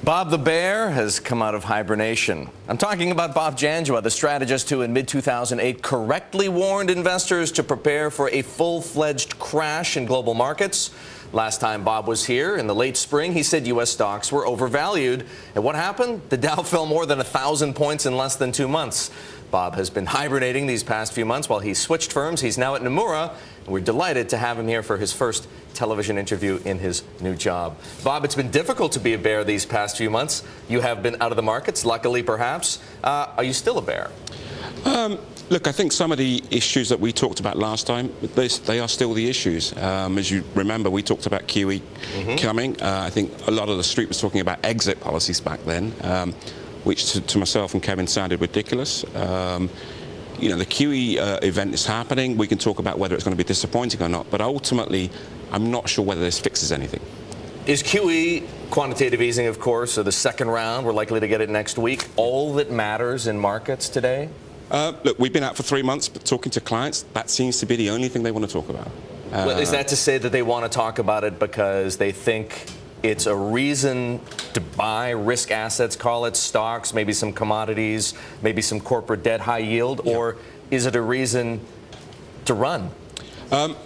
Bob the Bear has come out of hibernation. I'm talking about Bob Janjuah, the strategist who in mid-2008 correctly warned investors to prepare for a full-fledged crash in global markets. Last time Bob was here in the late spring, he said U.S. stocks were overvalued. And what happened? The Dow fell more than 1,000 points in less than 2 months. Bob has been hibernating these past few months while he switched firms. He's now at Nomura, and we're delighted to have him here for his first television interview in his new job. Bob, it's been difficult to be a bear these past few months. You have been out of the markets, luckily perhaps. Are you still a bear? Look, I think some of the issues that we talked about last time, they are still the issues. As you remember, we talked about QE coming. I think a lot of the street was talking about exit policies back then, which to myself and Kevin sounded ridiculous. You know, the QE event is happening. We can talk about whether it's going to be disappointing or not, but ultimately, I'm not sure whether this fixes anything. Is QE, quantitative easing, of course, so the second round, we're likely to get it next week, all that matters in markets today? Look, we've been out for 3 months, but talking to clients, that seems to be the only thing they want to talk about. Well, is that to say that they want to talk about it because they think it's a reason to buy risk assets, call it stocks, maybe some commodities, maybe some corporate debt, high yield, or is it a reason to run?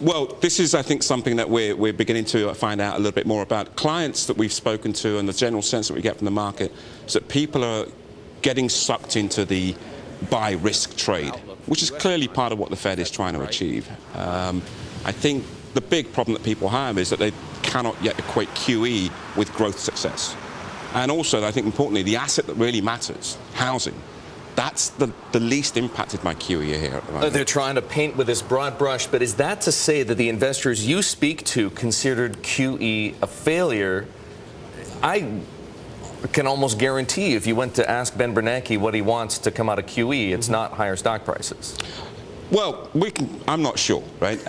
Well, this is, I think, something that we're beginning to find out a little bit more about. Clients that we've spoken to and the general sense that we get from the market is that people are getting sucked into the buy risk trade, which is clearly part of what the Fed is trying to achieve. I think the big problem that people have is that they cannot yet equate QE with growth success. And also, I think importantly, the asset that really matters, housing, that's the least impacted by QE here at the moment. They're trying to paint with this broad brush, but is that to say that the investors you speak to considered QE a failure? I can almost guarantee if you went to ask Ben Bernanke what he wants to come out of QE, it's not higher stock prices. Well, I'm not sure, right?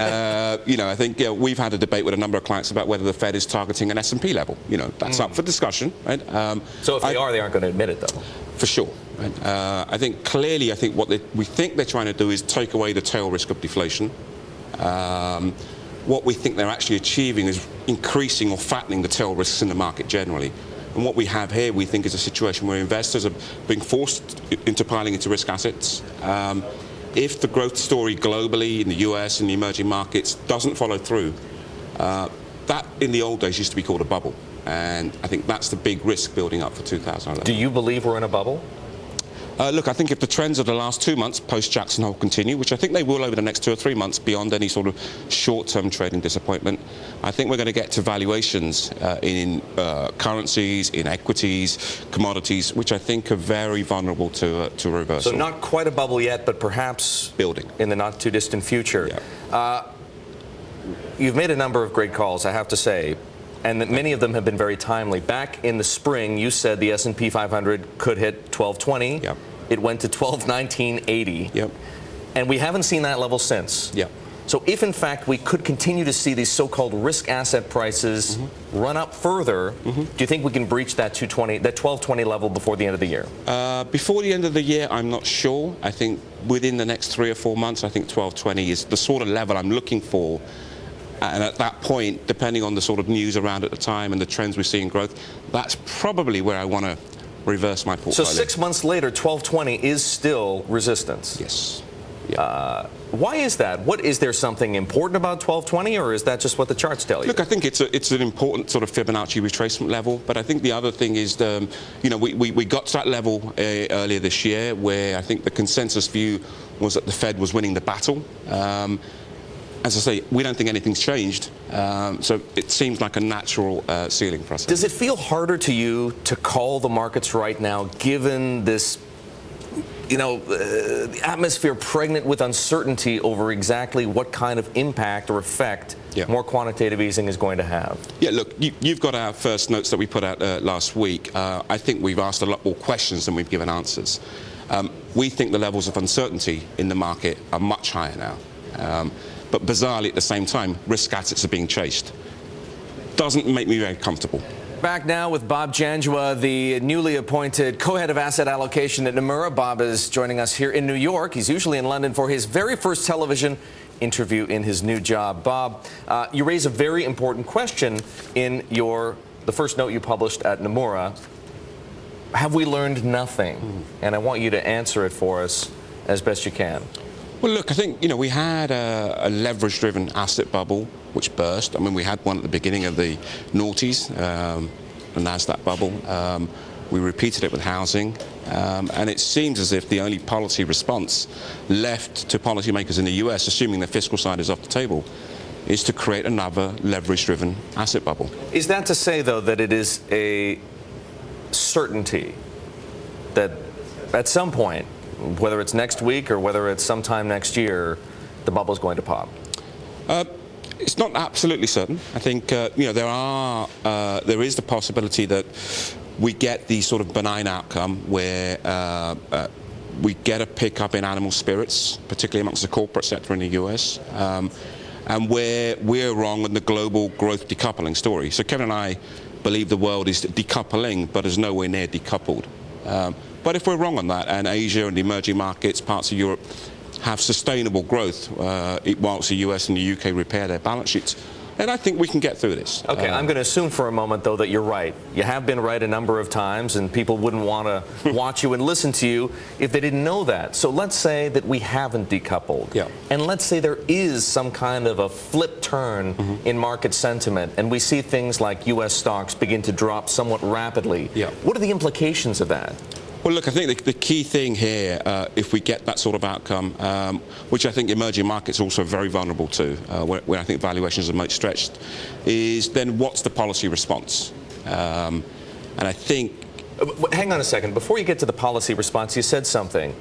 You know, I think we've had a debate with a number of clients about whether the Fed is targeting an S&P level. You know, that's up for discussion, right? So if they aren't going to admit it, though. For sure. Right? I think clearly, what we think they're trying to do is take away the tail risk of deflation. What we think they're actually achieving is increasing or flattening the tail risks in the market generally. And what we have here, we think, is a situation where investors are being forced into piling into risk assets. If the growth story globally in the US and the emerging markets doesn't follow through, that in the old days used to be called a bubble. And I think that's the big risk building up for 2011. Do you believe we're in a bubble? Look, I think if the trends of the last 2 months post-Jackson Hole continue, which I think they will over the next 2 or 3 months beyond any sort of short-term trading disappointment, I think we're going to get to valuations in currencies, in equities, commodities, which I think are very vulnerable to reversal. So not quite a bubble yet, but perhaps building in the not-too-distant future. Yeah. You've made a number of great calls, I have to say, and that many of them have been very timely. Back in the spring, you said the S&P 500 could hit 1220. Yep. It went to 1219.80. Yep. And we haven't seen that level since. Yep. So if, in fact, we could continue to see these so-called risk asset prices run up further, do you think we can breach that 1220 level before the end of the year? Before the end of the year, I'm not sure. I think within the next 3 or 4 months, I think 1220 is the sort of level I'm looking for. And at that point, depending on the sort of news around at the time and the trends we see in growth, that's probably where I want to reverse my portfolio. So 6 months later, 1220 is still resistance? Yes. Yeah. Why is that? Is there something important about 1220, or is that just what the charts tell you? Look, I think it's an important sort of Fibonacci retracement level, but I think the other thing is, you know, we got to that level earlier this year where I think the consensus view was that the Fed was winning the battle. As I say, we don't think anything's changed, so it seems like a natural ceiling for us. Does it feel harder to you to call the markets right now, given this, you know, atmosphere pregnant with uncertainty over exactly what kind of impact or effect more quantitative easing is going to have? Yeah, look, you've got our first notes that we put out last week. I think we've asked a lot more questions than we've given answers. We think the levels of uncertainty in the market are much higher now. But bizarrely, at the same time, risk assets are being chased. Doesn't make me very comfortable. Back now with Bob Janjuah, the newly appointed co-head of asset allocation at Nomura. Bob is joining us here in New York. He's usually in London for his very first television interview in his new job. Bob, you raise a very important question in the first note you published at Nomura. have we learned nothing? And I want you to answer it for us as best you can. Well, look, I think, we had a leverage-driven asset bubble which burst. I mean, we had one at the beginning of the noughties, the NASDAQ bubble. We repeated it with housing. And it seems as if the only policy response left to policymakers in the US, assuming the fiscal side is off the table, is to create another leverage-driven asset bubble. Is that to say, though, that it is a certainty that at some point, whether it's next week or whether it's sometime next year, the bubble is going to pop? It's not absolutely certain. I think there is the possibility that we get the sort of benign outcome where we get a pickup in animal spirits, particularly amongst the corporate sector in the US, and where we're wrong in the global growth decoupling story. So Kevin and I believe the world is decoupling, but is nowhere near decoupled. But if we're wrong on that, and Asia and the emerging markets, parts of Europe, have sustainable growth whilst the US and the UK repair their balance sheets, then I think we can get through this. Okay, I'm going to assume for a moment, though, that you're right. You have been right a number of times, and people wouldn't want to watch you and listen to you if they didn't know that. So let's say that we haven't decoupled. Yeah. And let's say there is some kind of a flip turn in market sentiment, and we see things like U.S. stocks begin to drop somewhat rapidly. Yeah. What are the implications of that? Well, look, I think the key thing here, if we get that sort of outcome, which I think emerging markets are also very vulnerable to, where I think valuations are most stretched, is then what's the policy response? And I think... Hang on a second. Before you get to the policy response, you said something.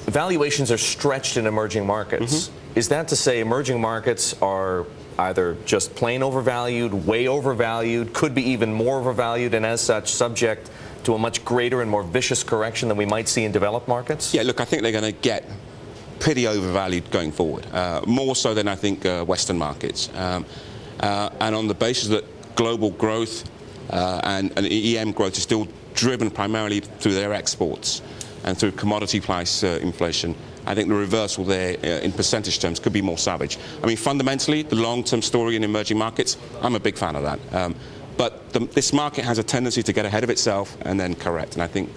Valuations are stretched in emerging markets. Is that to say emerging markets are either just plain overvalued, way overvalued, could be even more overvalued, and as such subject to a much greater and more vicious correction than we might see in developed markets? Yeah, look, I think they're going to get pretty overvalued going forward, more so than I think Western markets. And on the basis that global growth and EM growth is still driven primarily through their exports and through commodity price inflation, I think the reversal there in percentage terms could be more savage. I mean, fundamentally, the long-term story in emerging markets, I'm a big fan of that. But this market has a tendency to get ahead of itself and then correct, and I think...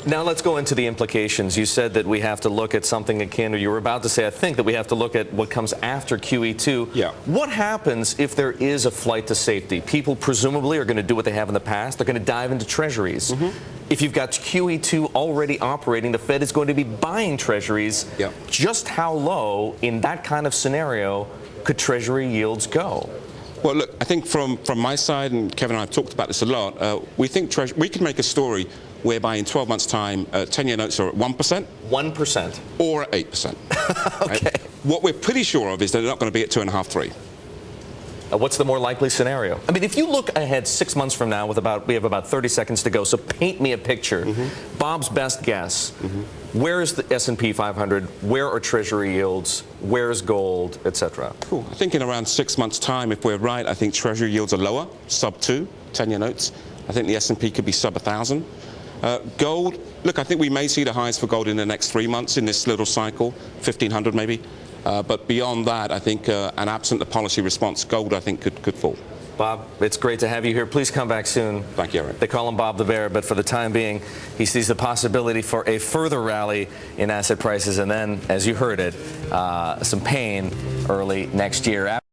Now let's go into the implications. You said that we have to look at something akin, or you were about to say, I think, that we have to look at what comes after QE2. Yeah. What happens if there is a flight to safety? People presumably are going to do what they have in the past. They're going to dive into treasuries. If you've got QE2 already operating, the Fed is going to be buying treasuries. Yeah. Just how low in that kind of scenario could treasury yields go? Well, look, I think from my side, and Kevin and I have talked about this a lot, we think we can make a story whereby in 12 months' time, 10-year notes are at 1%. 1%. Or at 8%. Okay. Right? What we're pretty sure of is they're not going to be at 2.5, 3. What's the more likely scenario? I mean, if you look ahead 6 months from now, we have about 30 seconds to go, so paint me a picture. Bob's best guess. Where is the S&P 500? Where are treasury yields? Where's gold, etc.? Cool. I think in around 6 months' time, if we're right, I think treasury yields are lower, sub 2, 10-year notes. I think the S&P could be sub 1,000. Gold, look, I think we may see the highs for gold in the next 3 months in this little cycle, 1,500 maybe. But beyond that, I think, and absent the policy response, gold, I think, could fall. Bob, it's great to have you here. Please come back soon. Thank you, Erik. They call him Bob the Bear, but for the time being, he sees the possibility for a further rally in asset prices, and then, as you heard it, some pain early next year.